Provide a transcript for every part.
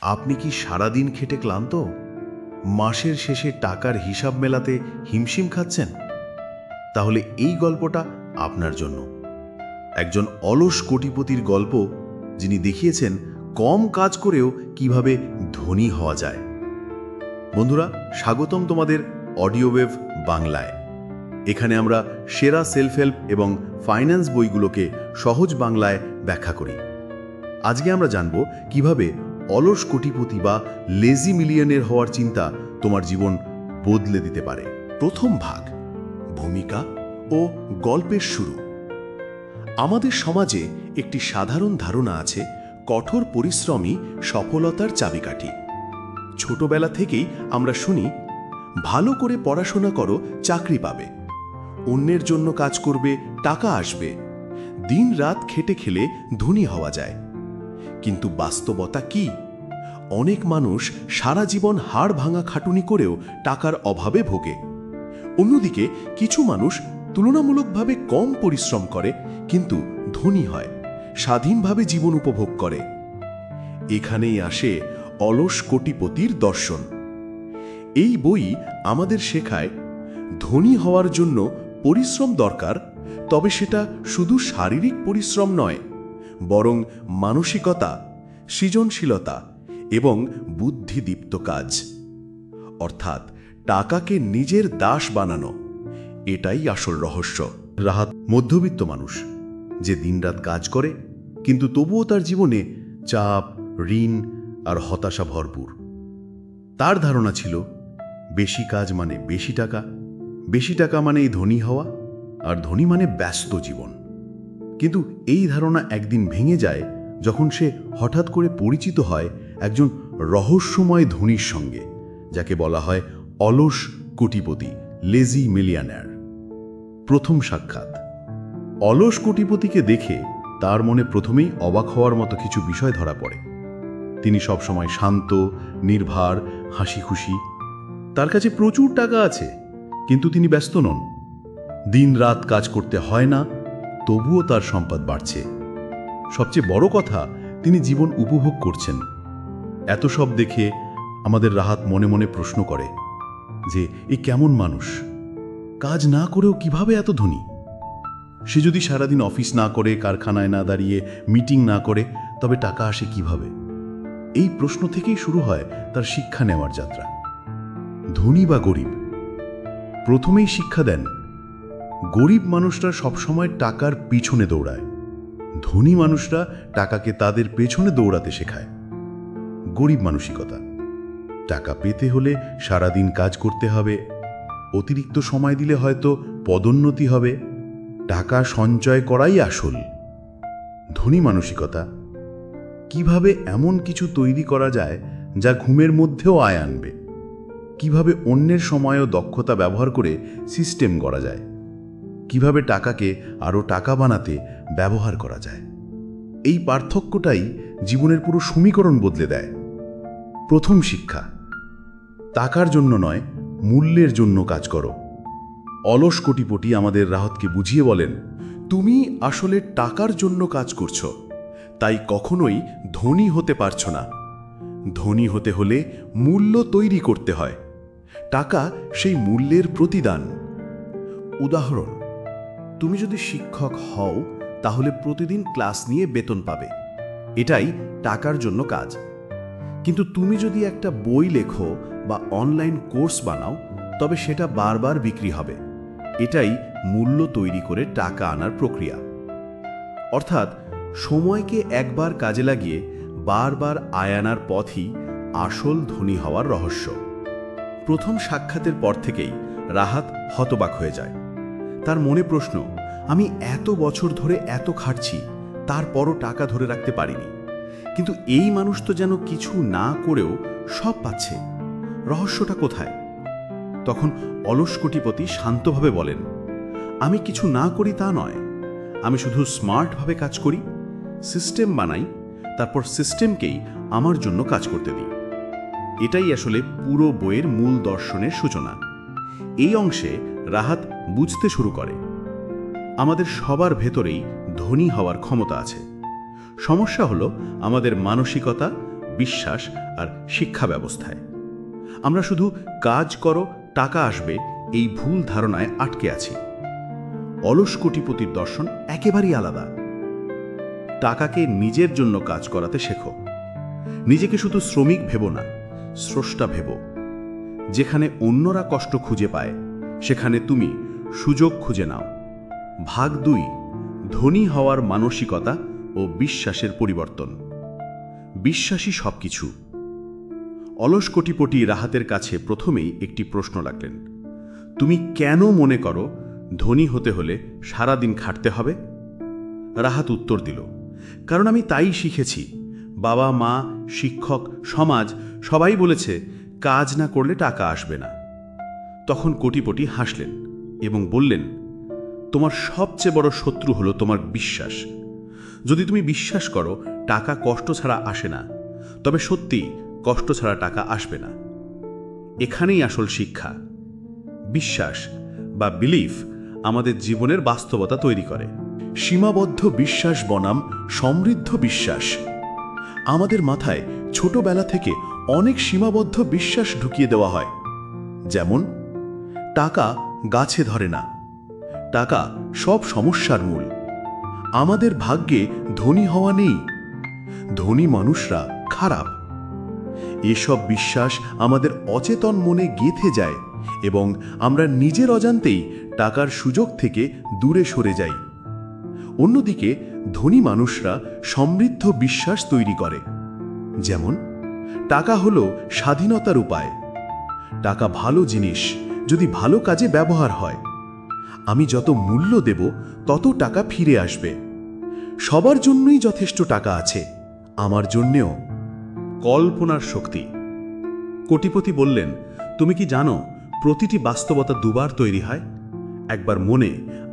আপনি কি সারাদিন খেটে ক্লান্ত? মাসের শেষে টাকার হিসাব মেলাতে হিমশিম খাচ্ছেন? তাহলে এই গল্পটা আপনার জন্য। একজন অলস কোটিপতির গল্প, যিনি দেখিয়েছেন কম কাজ করেও কিভাবে ধনী হওয়া যায়। বন্ধুরা, স্বাগতম তোমাদের অডিওওয়েভ বাংলায়। এখানে আমরা সেরা সেলফ হেল্প এবং ফাইন্যান্স বইগুলোকে সহজ বাংলায় ব্যাখ্যা করি। আজকে আমরা জানব কিভাবে অলস কোটিপতি বা লেজি মিলিয়নের হওয়ার চিন্তা তোমার জীবন বদলে দিতে পারে। প্রথম ভাগ, ভূমিকা ও গল্পের শুরু। আমাদের সমাজে একটি সাধারণ ধারণা আছে, কঠোর পরিশ্রমই সফলতার চাবিকাঠি। ছোটবেলা থেকেই আমরা শুনি, ভালো করে পড়াশোনা করো, চাকরি পাবে, অন্যের জন্য কাজ করবে, টাকা আসবে, দিন রাত খেটে খেলে ধনী হওয়া যায়। কিন্তু বাস্তবতা কি? অনেক মানুষ সারা জীবন হাড় ভাঙা খাটুনি করেও টাকার অভাবে ভোগে। অন্যদিকে কিছু মানুষ তুলনামূলকভাবে কম পরিশ্রম করে কিন্তু ধনী হয়, স্বাধীনভাবে জীবন উপভোগ করে। এখানেই আসে অলস কোটিপতির দর্শন। এই বই আমাদের শেখায়, ধনী হওয়ার জন্য পরিশ্রম দরকার, তবে সেটা শুধু শারীরিক পরিশ্রম নয়, বরং মানসিকতা, সৃজনশীলতা এবং বুদ্ধিদীপ্ত কাজ। অর্থাৎ টাকাকে নিজের দাস বানানো, এটাই আসল রহস্য। রাহাত মধ্যবিত্ত মানুষ, যে দিনরাত কাজ করে কিন্তু তবুও তার জীবনে চাপ, ঋণ আর হতাশা ভরপুর। তার ধারণা ছিল, বেশি কাজ মানে বেশি টাকা, বেশি টাকা মানেই ধনী হওয়া, আর ধনী মানে ব্যস্ত জীবন। কিন্তু এই ধারণা একদিন ভেঙে যায় যখন সে হঠাৎ করে পরিচিত হয় একজন রহস্যময় ধনীর সঙ্গে, যাকে বলা হয় অলস কোটিপতি, লেজি মিলিয়নার। প্রথম সাক্ষাৎ। অলস কোটিপতিকে দেখে তার মনে প্রথমেই অবাক হওয়ার মতো কিছু বিষয় ধরা পড়ে। তিনি সবসময় শান্ত, নির্ভার, হাসি খুশি। তার কাছে প্রচুর টাকা আছে, কিন্তু তিনি ব্যস্ত নন। দিন রাত কাজ করতে হয় না, তবুও তার সম্পদ বাড়ছে। সবচেয়ে বড় কথা, তিনি জীবন উপভোগ করছেন। এত সব দেখে আমাদের রাহাত মনে মনে প্রশ্ন করে যে, এ কেমন মানুষ? কাজ না করেও কিভাবে এত ধনী? সে যদি সারাদিন অফিস না করে, কারখানায় না দাঁড়িয়ে, মিটিং না করে, তবে টাকা আসে কিভাবে? এই প্রশ্ন থেকেই শুরু হয় তার শিক্ষা নেওয়ার যাত্রা। ধনী বা গরিব? প্রথমেই শিক্ষা দেন, গরিব মানুষরা সবসময় টাকার পিছনে দৌড়ায়, ধনী মানুষরা টাকাকে তাদের পেছনে দৌড়াতে শেখায়। গরিব মানসিকতা, টাকা পেতে হলে সারাদিন কাজ করতে হবে, অতিরিক্ত সময় দিলে হয়তো পদোন্নতি হবে, টাকা সঞ্চয় করাই আসল। ধনী মানসিকতা, কিভাবে এমন কিছু তৈরি করা যায় যা ঘুমের মধ্যেও আয় আনবে, কিভাবে অন্যের সময়ও দক্ষতা ব্যবহার করে সিস্টেম গড়া যায়, কিভাবে টাকাকে আরও টাকা বানাতে ব্যবহার করা যায়। এই পার্থক্যটাই জীবনের পুরো সমীকরণ বদলে দেয়। প্রথম শিক্ষা, টাকার জন্য নয়, মূল্যের জন্য কাজ করো। অলস কোটিপতি আমাদের রাহতকে বুঝিয়ে বলেন, তুমি আসলে টাকার জন্য কাজ করছো, তাই কখনোই ধনী হতে পারছো না। ধনী হতে হলে মূল্য তৈরি করতে হয়, টাকা সেই মূল্যের প্রতিদান। উদাহরণ, তুমি যদি শিক্ষক হও, তাহলে প্রতিদিন ক্লাস নিয়ে বেতন পাবে, এটাই টাকার জন্য কাজ। কিন্তু তুমি যদি একটা বই লেখো বা অনলাইন কোর্স বানাও, তবে সেটা বারবার বিক্রি হবে, এটাই মূল্য তৈরি করে টাকা আনার প্রক্রিয়া। অর্থাৎ সময়কে একবার কাজে লাগিয়ে বারবার আয় আনার পথই আসল ধনী হওয়ার রহস্য। প্রথম সাক্ষাতের পর থেকেই রাহাত হতবাক হয়ে যায়। তার মনে প্রশ্ন, আমি এত বছর ধরে এত খাটছি, তারপরও টাকা ধরে রাখতে পারিনি। কিন্তু এই মানুষ তো যেন কিছু না করেও সব পাচ্ছে, রহস্যটা কোথায়? তখন অলস কোটিপতি শান্তভাবে বলেন, আমি কিছু না করি তা নয়, আমি শুধু স্মার্টভাবে কাজ করি, সিস্টেম বানাই, তারপর সিস্টেমকেই আমার জন্য কাজ করতে দিই। এটাই আসলে পুরো বইয়ের মূল দর্শনের সূচনা। এই অংশে রাহাত বুঝতে শুরু করে, আমাদের সবার ভেতরেই ধনী হওয়ার ক্ষমতা আছে। সমস্যা হলো আমাদের মানসিকতা, বিশ্বাস আর শিক্ষা ব্যবস্থায়। আমরা শুধু কাজ করো টাকা আসবে এই ভুল ধারণায় আটকে আছি। অলস কোটিপতির দর্শন একেবারেই আলাদা। টাকাকে নিজের জন্য কাজ করাতে শেখো। নিজেকে শুধু শ্রমিক ভেবো না, স্রষ্টা ভেবো। যেখানে অন্যরা কষ্ট খুঁজে পায় সেখানে তুমি সুযোগ খুঁজে নাও। ভাগ 2, ধনী হওয়ার মানসিকতা ও বিশ্বাসের পরিবর্তন। বিশ্বাসী সবকিছু। অলস কোটিপতি রাহাতের কাছে প্রথমেই একটি প্রশ্ন রাখলেন, তুমি কেন মনে করো ধনী হতে হলে সারাদিন খাটতে হবে? রাহাত উত্তর দিল, কারণ আমি তাই শিখেছি। বাবা মা, শিক্ষক, সমাজ সবাই বলেছে কাজ না করলে টাকা আসবে না। তখন কোটিপতি হাসলেন এবং বললেন, তোমার সবচেয়ে বড় শত্রু হলো তোমার বিশ্বাস। যদি তুমি বিশ্বাস করো টাকা কষ্ট ছাড়া আসে না, তবে সত্যি কষ্ট ছাড়া টাকা আসবে না। এখানেই আসল শিক্ষা। বিশ্বাস বা বিলিফ আমাদের জীবনের বাস্তবতা তৈরি করে। সীমাবদ্ধ বিশ্বাস বনাম সমৃদ্ধ বিশ্বাস। আমাদের মাথায় ছোটবেলা থেকে অনেক সীমাবদ্ধ বিশ্বাস ঢুকিয়ে দেওয়া হয়। যেমন, টাকা গাছে ধরে না, টাকা সব সমস্যার মূল, আমাদের ভাগ্যে ধনী হওয়া নেই, ধনী মানুষরা খারাপ। এসব বিশ্বাস আমাদের অচেতন মনে গেঁথে যায় এবং আমরা নিজের অজান্তেই টাকার সুযোগ থেকে দূরে সরে যাই। অন্যদিকে ধনী মানুষরা সমৃদ্ধ বিশ্বাস তৈরি করে। যেমন, টাকা হলো স্বাধীনতার উপায়, টাকা ভালো জিনিস যদি ভালো কাজে ব্যবহার হয়, আমি যত মূল্য দেব তত টাকা ফিরে আসবে, সবার জন্যই যথেষ্ট টাকা আছে, আমার জন্যেও। কল্পনার শক্তি। কোটিপতি বললেন, তুমি কি জানো প্রতিটি বাস্তবতা দুবার তৈরি হয়, একবার মনে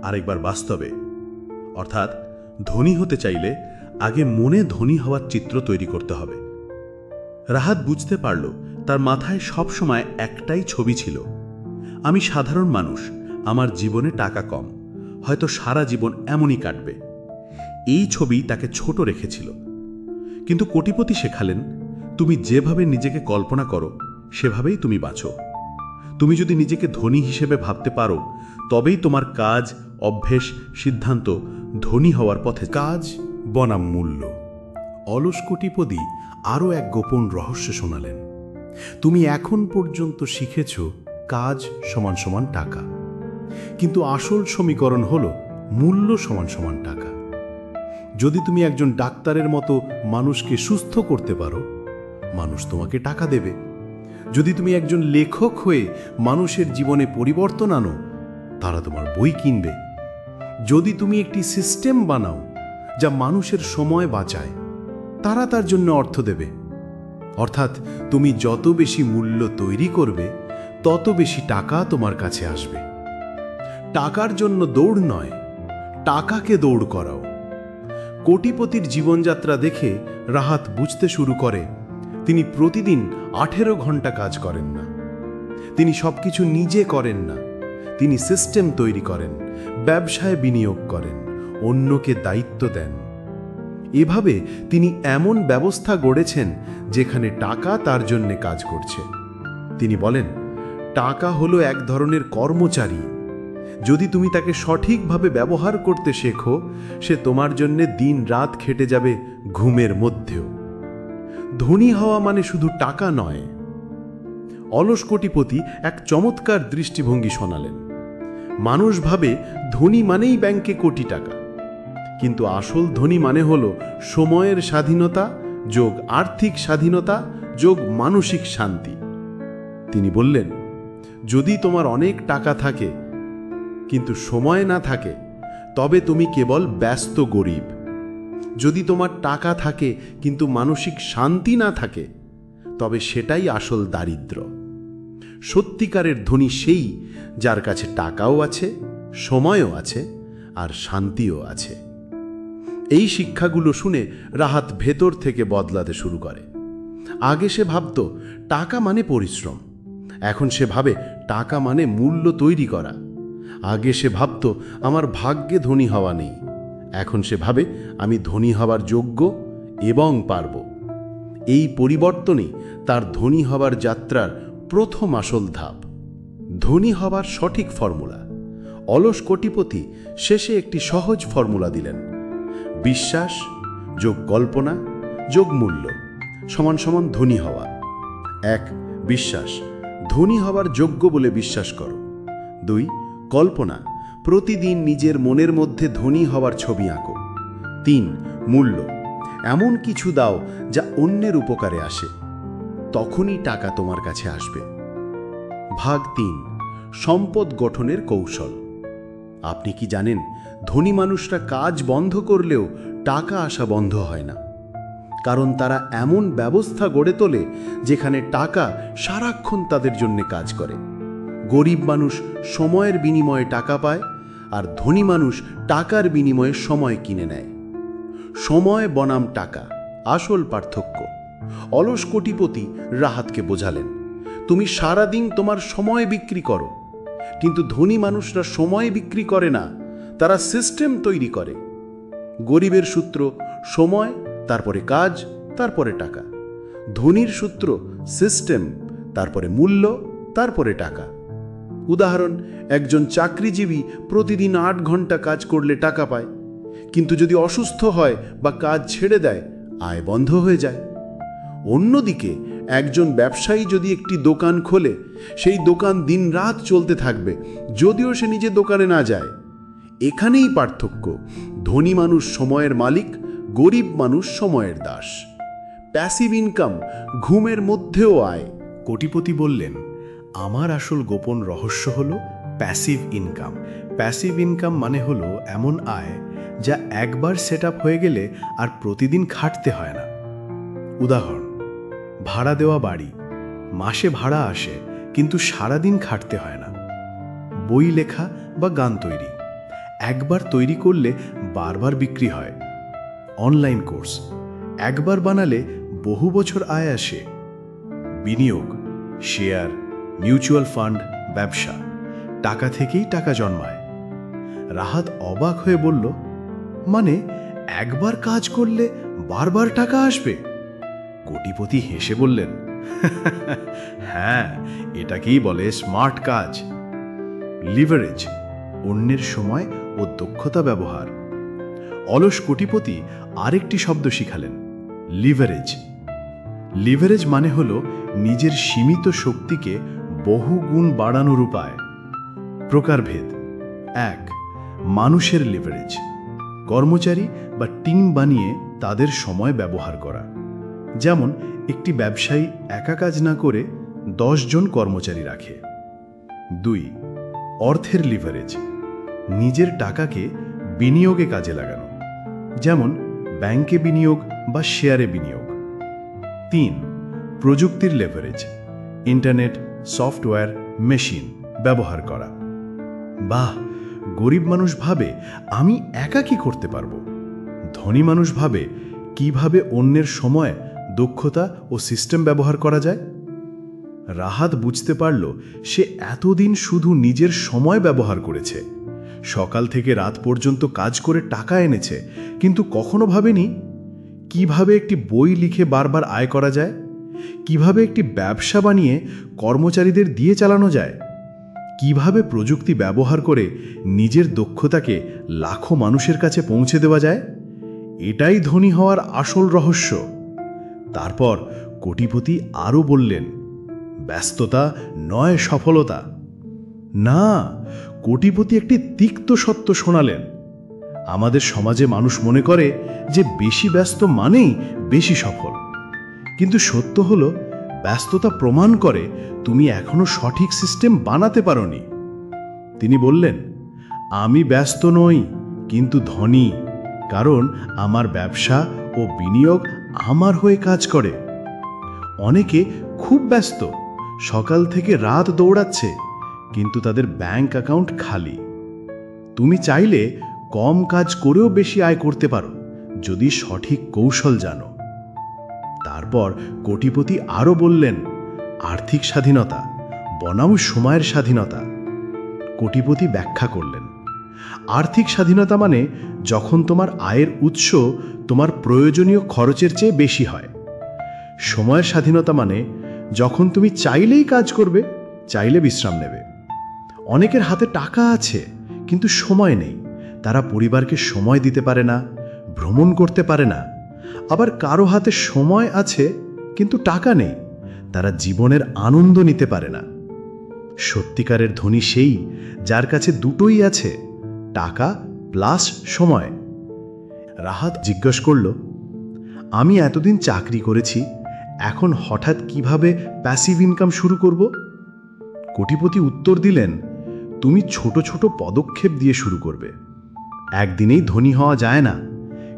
আরেকবার বাস্তবে। অর্থাৎ ধনী হতে চাইলে আগে মনে ধনী হওয়ার চিত্র তৈরি করতে হবে। রাহাত বুঝতে পারল তার মাথায় সবসময় একটাই ছবি ছিল, আমি সাধারণ মানুষ, আমার জীবনে টাকা কম, হয়তো সারা জীবন এমনই কাটবে। এই ছবি তাকে ছোট রেখেছিল। কিন্তু কোটিপতি শেখালেন, তুমি যেভাবে নিজেকে কল্পনা করো সেভাবেই তুমি বাঁচো। তুমি যদি নিজেকে ধনী হিসেবে ভাবতে পারো, তবেই তোমার কাজ, অভ্যেস, সিদ্ধান্ত ধনী হওয়ার পথে। কাজ বনাম মূল্য। অলস কোটিপতি আরও এক গোপন রহস্য শোনালেন। তুমি এখন পর্যন্ত শিখেছ কাজ সমান সমান টাকা, কিন্তু আসল সমীকরণ হল মূল্য সমান সমান টাকা। যদি তুমি একজন ডাক্তারের মতো মানুষকে সুস্থ করতে পারো, মানুষ তোমাকে টাকা দেবে। যদি তুমি একজন লেখক হয়ে মানুষের জীবনে পরিবর্তন আনো, তারা তোমার বই কিনবে। যদি তুমি একটি সিস্টেম বানাও যা মানুষের সময় বাঁচায়, তারা তার জন্য অর্থ দেবে। অর্থাৎ তুমি যত বেশি মূল্য তৈরি করবে, তত বেশি টাকা তোমার কাছে আসবে। টাকার জন্য দৌড় নয়, টাকাকে দৌড় করাও। কোটিপতির জীবনযাত্রা দেখে রাহাত বুঝতে শুরু করে, তিনি প্রতিদিন 18 ঘন্টা কাজ করেন না, তিনি সবকিছু নিজে করেন না, তিনি সিস্টেম তৈরি করেন, ব্যবসায় বিনিয়োগ করেন, অন্যকে দায়িত্ব দেন। এভাবে তিনি এমন ব্যবস্থা গড়েছেন যেখানে টাকা তার জন্য কাজ করছে। তিনি বলেন, টাকা হলো এক ধরনের কর্মচারী। যদি তুমি তাকে সঠিকভাবে ব্যবহার করতে শেখো, সে তোমার জন্য দিন রাত খেটে যাবে ঘুমের মধ্যেও। ধনী হওয়া মানে শুধু টাকা নয়। অলস কোটিপতি এক চমৎকার দৃষ্টিভঙ্গি শোনালেন। মানুষ ভাবে ধনী মানেই ব্যাংকে কোটি টাকা, কিন্তু আসল ধনী মানে হলো সময়ের স্বাধীনতা যোগ আর্থিক স্বাধীনতা যোগ মানসিক শান্তি। তিনি বললেন, যদি তোমার অনেক টাকা থাকে কিন্তু সময় না থাকে, তবে তুমি কেবল ব্যস্ত গরিব। যদি তোমার টাকা থাকে কিন্তু মানসিক শান্তি না থাকে, তবে সেটাই আসল দারিদ্র্য। সত্যিকারের ধনী সেই যার কাছে টাকাও আছে, সময়ও আছে আর শান্তিও আছে। এই শিক্ষাগুলো শুনে রাহাত ভেতর থেকে বদলাতে শুরু করে। আগে সে ভাবত টাকা মানে পরিশ্রম, এখন সে ভাবে টাকা মানে মূল্য তৈরি করা। আগে সে ভাবত আমার ভাগ্যে ধনী হওয়া নেই, এখন সে ভাবে আমি ধনী হওয়ার যোগ্য এবং পারব। এই পরিবর্তনই তার ধনী হবার যাত্রার প্রথম আসল ধাপ। ধনী হবার সঠিক ফর্মুলা। অলস কোটিপতি শেষে একটি সহজ ফর্মুলা দিলেন। বিশ্বাস যোগ কল্পনা যোগ মূল্য সমান সমান ধনী হওয়া। 1. বিশ্বাস, ধনী হবার যোগ্য বলে বিশ্বাস করো। 2. কল্পনা, প্রতিদিন নিজের মনের মধ্যে ধনী হওয়ার ছবি আঁকো। 3. মূল্য, এমন কিছু দাও যা অন্যের উপকারে আসে, তখনই টাকা তোমার কাছে আসবে। ভাগ 3, সম্পদ গঠনের কৌশল। আপনি কি জানেন, ধনী মানুষরা কাজ বন্ধ করলেও টাকা আসা বন্ধ হয় না, কারণ তারা এমন ব্যবস্থা গড়ে তোলে যেখানে টাকা সারাক্ষণ তাদের জন্য কাজ করে। গরিব মানুষ সময়ের বিনিময়ে টাকা পায়, আর ধনী মানুষ টাকার বিনিময়ে সময় কিনে নেয়। সময় বনাম টাকা, আসল পার্থক্য। অলস কোটিপতি রাহাতকে বোঝালেন, তুমি সারাদিন তোমার সময় বিক্রি করো, কিন্তু ধনী মানুষরা সময় বিক্রি করে না, তারা সিস্টেম তৈরি করে। গরিবের সূত্র সময়, তারপরে কাজ, তারপরে টাকা। ধনীর সূত্র সিস্টেম, তারপরে মূল্য, তারপরে টাকা। উদাহরণ, একজন চাকরিজীবী প্রতিদিন 8 ঘন্টা কাজ করলে টাকা পায়, কিন্তু যদি অসুস্থ হয় বা কাজ ছেড়ে দেয়, আয় বন্ধ হয়ে যায়। অন্যদিকে একজন ব্যবসায়ী যদি একটি দোকান খোলে, সেই দোকান দিনরাত চলতে থাকবে, যদিও সে নিজে দোকানে না যায়। এখানেই পার্থক্য। ধনী মানুষ সময়ের মালিক, গরিব মানুষ সময়ের দাস। প্যাসিভ ইনকাম, ঘুমের মধ্যেও আয়। কোটিপতি বললেন, আমার আসল গোপন রহস্য হলো প্যাসিভ ইনকাম। প্যাসিভ ইনকাম মানে হলো এমন আয় যা একবার সেট আপ হয়ে গেলে আর প্রতিদিন খাটতে হয় না। উদাহরণ, ভাড়া দেওয়া বাড়ি, মাসে ভাড়া আসে কিন্তু সারাদিন খাটতে হয় না। বই লেখা বা গান তৈরি, একবার তৈরি করলে বারবার বিক্রি হয়। অনলাইন কোর্স, একবার বানালে বহু বছর আয় আসে। বিনিয়োগ, শেয়ার, মিউচুয়াল ফান্ড, ব্যবসা, টাকা থেকেই টাকা জন্মায়। রাহাত অবাক হয়ে বলল, মানে একবার কাজ করলে বারবার টাকা আসবে? কোটিপতি হেসে বললেন, হ্যাঁ, এটাকেই বলে স্মার্ট কাজ। লিভারেজ, অন্যের সময় ও দক্ষতা ব্যবহার। অলস কোটিপতি আরেকটি শব্দ শিখালেন, লিভারেজ। লিভারেজ মানে হল নিজের সীমিত শক্তিকে বহু গুণ বাড়ানোর উপায়। প্রকারভেদ। 1. মানুষের লিভারেজ, কর্মচারী বা টিম বানিয়ে তাদের সময় ব্যবহার করা। যেমন একটি ব্যবসায়ী একা কাজ না করে 10 জন কর্মচারী রাখে। 2. অর্থের লিভারেজ, নিজের টাকাকে বিনিয়োগে কাজে লাগানো, যেমন ব্যাংকে বিনিয়োগ বা শেয়ারে বিনিয়োগ। 3. প্রযুক্তির লেভারেজ, ইন্টারনেট, সফটওয়্যার, মেশিন ব্যবহার করা। বাহ, গরিব মানুষ ভাবে আমি একা কি করতে পারবো? ধনী মানুষ ভাবে কিভাবে অন্যের সময়, দক্ষতা ও সিস্টেম ব্যবহার করা যায়। রাহাত বুঝতে পারল সে এতদিন শুধু নিজের সময় ব্যবহার করেছে, সকাল থেকে রাত পর্যন্ত কাজ করে টাকা এনেছে, কিন্তু কখনো ভাবেনি কিভাবে একটি বই লিখে বারবার আয় করা যায়, কিভাবে একটি ব্যবসা বানিয়ে কর্মচারীদের দিয়ে চালানো যায়, কিভাবে প্রযুক্তি ব্যবহার করে নিজের দক্ষতাকে লাখো মানুষের কাছে পৌঁছে দেওয়া যায়। এটাই ধনী হওয়ার আসল রহস্য। তারপর কোটিপতি আরও বললেন, ব্যস্ততা নয় সফলতা। না, কোটিপতি একটি তিক্ত সত্য শোনালেন। আমাদের সমাজে মানুষ মনে করে যে বেশি ব্যস্ত মানেই বেশি সফল, কিন্তু সত্য হলো ব্যস্ততা প্রমাণ করে তুমি এখনো সঠিক সিস্টেম বানাতে পারোনি। তিনি বললেন, আমি ব্যস্ত নই কিন্তু ধনী, কারণ আমার ব্যবসা ও বিনিয়োগ আমার হয়ে কাজ করে। অনেকে খুব ব্যস্ত, সকাল থেকে রাত দৌড়াচ্ছে, কিন্তু তাদের ব্যাংক অ্যাকাউন্ট খালি। তুমি চাইলে কম কাজ করেও বেশি আয় করতে পারো, যদি সঠিক কৌশল জানো। তারপর কোটিপতি আরও বললেন, আর্থিক স্বাধীনতা বনাম সময়ের স্বাধীনতা। কোটিপতি ব্যাখ্যা করলেন, আর্থিক স্বাধীনতা মানে যখন তোমার আয়ের উৎস তোমার প্রয়োজনীয় খরচের চেয়ে বেশি হয়। সময়ের স্বাধীনতা মানে যখন তুমি চাইলেই কাজ করবে, চাইলে বিশ্রাম নেবে। অনেকের হাতে টাকা আছে কিন্তু সময় নেই। তারা পরিবারকে সময় দিতে পারে না, ভ্রমণ করতে পারে না। আবার কারো হাতে সময় আছে কিন্তু টাকা নেই, তারা জীবনের আনন্দ নিতে পারে না। সত্যিকারের ধনী সেই যার কাছে দুটোই আছে, টাকা প্লাস সময়। রাহাত জিজ্ঞেস করল, আমি এতদিন চাকরি করেছি, এখন হঠাৎ কিভাবে প্যাসিভ ইনকাম শুরু করব? কোটিপতি উত্তর দিলেন, তুমি ছোট ছোট পদক্ষেপ দিয়ে শুরু করবে। একদিনেই ধনী হওয়া যায় না,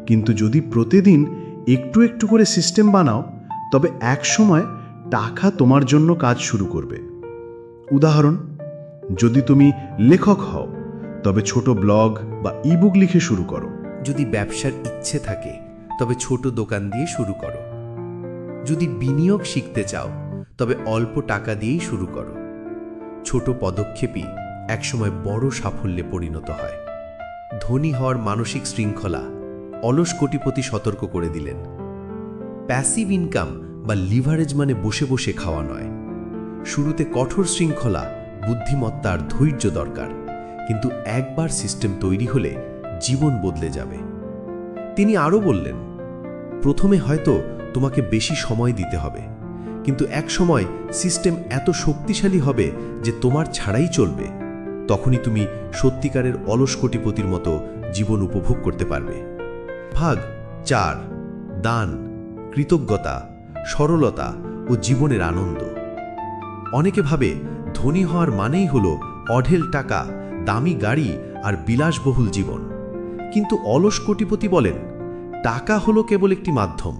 কিন্তু যদি প্রতিদিন একটু একটু করে সিস্টেম বানাও, তবে এক সময় টাকা তোমার জন্য কাজ শুরু করবে। উদাহরণ, যদি তুমি লেখক হও, তবে ছোট ব্লগ বা ইবুক লিখে শুরু করো। যদি ব্যবসার ইচ্ছে থাকে তবে ছোট দোকান দিয়ে শুরু করো। যদি বিনিয়োগ শিখতে চাও তবে অল্প টাকা দিয়েই শুরু করো। ছোট পদক্ষেপই একসময় বড় সাফল্যে পরিণত হয়। ধনী হওয়ার মানসিক শৃঙ্খলা অলস কোটিপতি সতর্ক করে দিলেন। প্যাসিভ ইনকাম বা লিভারেজ মানে বসে বসে খাওয়া নয়। শুরুতে কঠোর শৃঙ্খলা, বুদ্ধিমত্তা আর ধৈর্য দরকার, কিন্তু একবার সিস্টেম তৈরি হলে জীবন বদলে যাবে। তিনি আরও বললেন, প্রথমে হয়তো তোমাকে বেশি সময় দিতে হবে, কিন্তু এক সময় সিস্টেম এত শক্তিশালী হবে যে তোমার ছাড়াই চলবে। তখনই তুমি সত্যিকারের অলস কোটিপতির মতো জীবন উপভোগ করতে পারবে। ভাগ 4: দান, কৃতজ্ঞতা, সরলতা ও জীবনের আনন্দ। অনেকে ভাবে ধনী হওয়ার মানেই হলো অঢেল টাকা, দামি গাড়ি আর বিলাসবহুল জীবন। কিন্তু অলস কোটিপতি বলেন, টাকা হলো কেবল একটি মাধ্যম।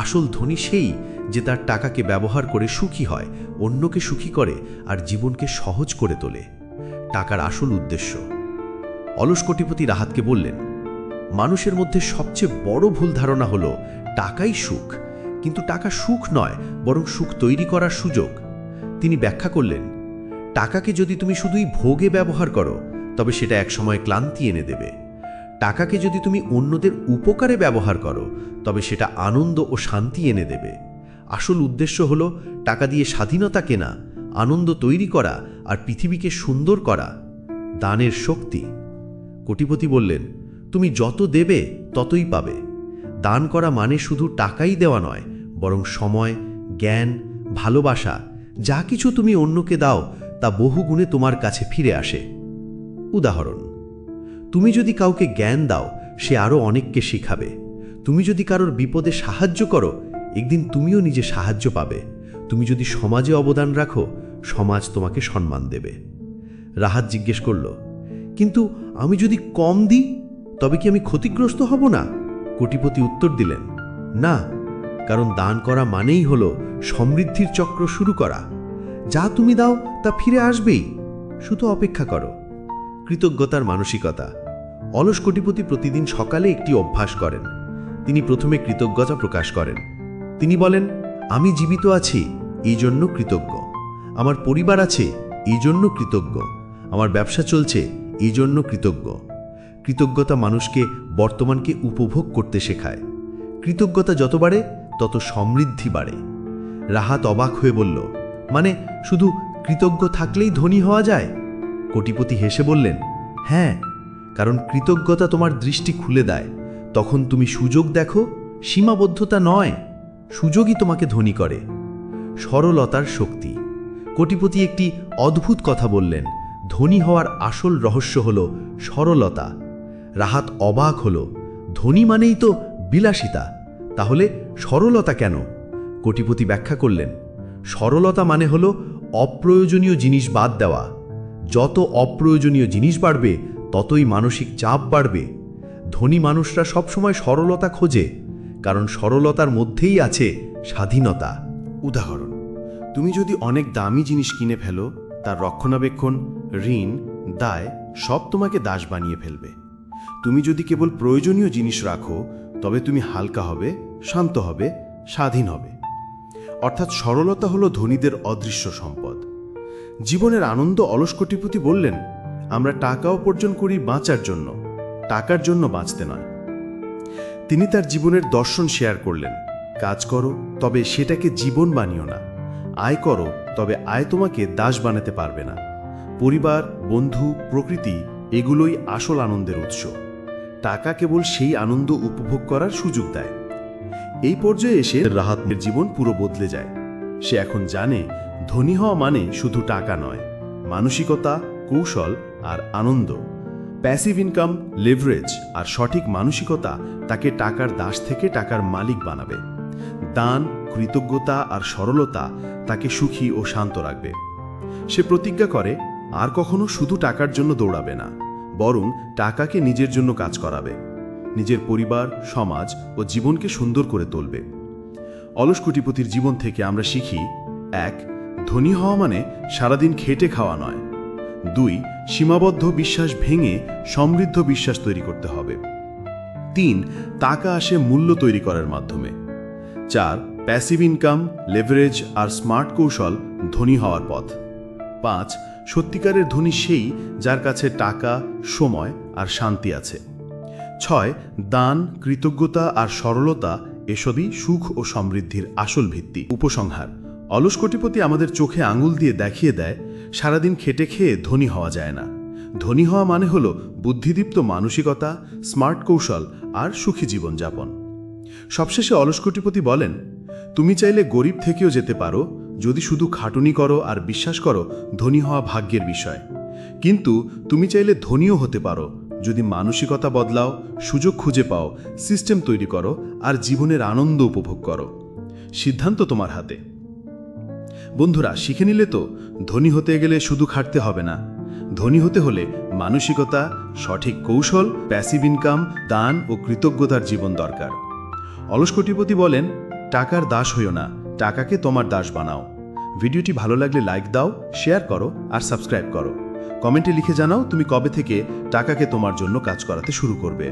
আসল ধনী সেই যে তার টাকাকে ব্যবহার করে সুখী হয়, অন্যকে সুখী করে আর জীবনকে সহজ করে তোলে। টাকার আসল উদ্দেশ্য। অলস কোটিপতি রাহাতকে বললেন, মানুষের মধ্যে সবচেয়ে বড় ভুল ধারণা হলো টাকাই সুখ, কিন্তু টাকা সুখ নয়, বরং সুখ তৈরি করার সুযোগ। তিনি ব্যাখ্যা করলেন, টাকাকে যদি তুমি শুধুই ভোগে ব্যবহার করো তবে সেটা একসময় ক্লান্তি এনে দেবে। টাকাকে যদি তুমি অন্যদের উপকারে ব্যবহার করো তবে সেটা আনন্দ ও শান্তি এনে দেবে। আসল উদ্দেশ্য হলো টাকা দিয়ে স্বাধীনতা কেনা, আনন্দ তৈরি করা আর পৃথিবীকে সুন্দর করা। দানের শক্তি। কোটিপতি বললেন, তুমি যত দেবে ততই পাবে। দান করা মানে শুধু টাকাই দেওয়া নয়, বরং সময়, জ্ঞান, ভালোবাসা, যা কিছু তুমি অন্যকে দাও তা বহুগুণে তোমার কাছে ফিরে আসে। উদাহরণ, তুমি যদি কাউকে জ্ঞান দাও, সে আরও অনেককে শিখাবে। তুমি যদি কারোর বিপদে সাহায্য করো, একদিন তুমিও নিজে সাহায্য পাবে। তুমি যদি সমাজে অবদান রাখো, সমাজ তোমাকে সম্মান দেবে। রাহাত জিজ্ঞেস করল, কিন্তু আমি যদি কম দিই তবে কি আমি ক্ষতিগ্রস্ত হব না? কোটিপতি উত্তর দিলেন, না, কারণ দান করা মানেই হলো সমৃদ্ধির চক্র শুরু করা। যা তুমি দাও তা ফিরে আসবেই, শুধু অপেক্ষা করো। কৃতজ্ঞতার মানসিকতা। অলস কোটিপতি প্রতিদিন সকালে একটি অভ্যাস করেন। তিনি প্রথমে কৃতজ্ঞতা প্রকাশ করেন। তিনি বলেন, আমি জীবিত আছি এই জন্য কৃতজ্ঞ, আমার পরিবার আছে এই জন্য কৃতজ্ঞ, আমার ব্যবসা চলছে এই জন্য কৃতজ্ঞ। কৃতজ্ঞতা মানুষকে বর্তমানকে উপভোগ করতে শেখায়। কৃতজ্ঞতা যত বাড়ে তত সমৃদ্ধি বাড়ে। রাহাত অবাক হয়ে বলল, মানে শুধু কৃতজ্ঞ থাকলেই ধনী হওয়া যায়? কোটিপতি হেসে বললেন, হ্যাঁ, কারণ কৃতজ্ঞতা তোমার দৃষ্টি খুলে দেয়। তখন তুমি সুযোগ দেখো, সীমাবদ্ধতা নয়। সুযোগই তোমাকে ধনী করে। সরলতার শক্তি। কোটিপতি একটি অদ্ভুত কথা বললেন, ধনী হওয়ার আসল রহস্য হল সরলতা। রাহাত অবাক হল, ধনী মানেই তো বিলাসিতা, তাহলে সরলতা কেন? কোটিপতি ব্যাখ্যা করলেন, সরলতা মানে হল অপ্রয়োজনীয় জিনিস বাদ দেওয়া। যত অপ্রয়োজনীয় জিনিস বাড়বে ততই মানসিক চাপ বাড়বে। ধনী মানুষরা সবসময় সরলতা খোঁজে, কারণ সরলতার মধ্যেই আছে স্বাধীনতা। উদাহরণ, তুমি যদি অনেক দামি জিনিস কিনে ফেলো, তার রক্ষণাবেক্ষণ, ঋণ, দায় সব তোমাকে দাস বানিয়ে ফেলবে। তুমি যদি কেবল প্রয়োজনীয় জিনিস রাখো, তবে তুমি হালকা হবে, শান্ত হবে, স্বাধীন হবে। অর্থাৎ সরলতা হলো ধনীদের অদৃশ্য সম্পদ। জীবনের আনন্দ। অলস কোটিপতি বললেন, আমরা টাকা উপার্জন করি বাঁচার জন্য, টাকার জন্য বাঁচতে নয়। তিনি তার জীবনের দর্শন শেয়ার করলেন, কাজ করো, তবে সেটাকে জীবন বানিও না। আয় করো, তবে আয় তোমাকে দাস বানাতে পারবে না। পরিবার, বন্ধু, প্রকৃতি এগুলোই আসল আনন্দের উৎস। টাকা কেবল সেই আনন্দ উপভোগ করার সুযোগ দেয়। এই পর্যায়ে এসে রাহাতের জীবন পুরো বদলে যায়। সে এখন জানে ধনী হওয়া মানে শুধু টাকা নয়, মানসিকতা, কৌশল আর আনন্দ। প্যাসিভ ইনকাম, লেভারেজ আর সঠিক মানসিকতা তাকে টাকার দাস থেকে টাকার মালিক বানাবে। দান, কৃতজ্ঞতা আর সরলতা তাকে সুখী ও শান্ত রাখবে। সে প্রতিজ্ঞা করে আর কখনো শুধু টাকার জন্য দৌড়াবে না, বরং টাকাকে নিজের জন্য কাজ করাবে, নিজের পরিবার, সমাজ ও জীবনকে সুন্দর করে তুলবে। অলস কোটিপতির জীবন থেকে আমরা শিখি: 1. ধনী হওয়া মানে সারাদিন খেটে খাওয়া নয়। 2. সীমাবদ্ধ বিশ্বাস ভেঙে সমৃদ্ধ বিশ্বাস তৈরি করতে হবে। 3. টাকা আসে মূল্য তৈরি করার মাধ্যমে। 4. প্যাসিভ ইনকাম, লেভারেজ আর স্মার্ট কৌশল ধনী হওয়ার পথ। 5. সত্যিকারের ধনী সেই যার কাছে টাকা, সময় আর শান্তি আছে। 6. দান, কৃতজ্ঞতা আর সরলতা এসবই সুখ ও সমৃদ্ধির আসল ভিত্তি। উপসংহার: অলস কোটিপতি আমাদের চোখে আঙুল দিয়ে দেখিয়ে দেয় সারাদিন খেটে খেয়ে ধনী হওয়া যায় না। ধনী হওয়া মানে হলো বুদ্ধিদীপ্ত মানসিকতা, স্মার্ট কৌশল আর সুখী জীবনযাপন। সবশেষে অলস কোটিপতি বলেন, তুমি চাইলে গরিব থেকেও যেতে পারো যদি শুধু খাটুনি করো আর বিশ্বাস করো ধনী হওয়া ভাগ্যের বিষয়। কিন্তু তুমি চাইলে ধনীও হতে পারো যদি মানসিকতা বদলাও, সুযোগ খুঁজে পাও, সিস্টেম তৈরি করো আর জীবনের আনন্দ উপভোগ করো। সিদ্ধান্ত তোমার হাতে। বন্ধুরা, শিখে নিলে তো, ধনী হতে গেলে শুধু খাটতে হবে না। ধনী হতে হলে মানসিকতা, সঠিক কৌশল, প্যাসিভ ইনকাম, দান ও কৃতজ্ঞতার জীবন দরকার। অলস কোটিপতি বলেন, টাকার দাস হইও না, টাকাকে তোমার দাস বানাও। ভিডিওটি ভালো লাগলে লাইক দাও, শেয়ার করো আর সাবস্ক্রাইব করো। কমেন্টে লিখে জানাও তুমি কবে থেকে টাকাকে তোমার জন্য কাজ করাতে শুরু করবে।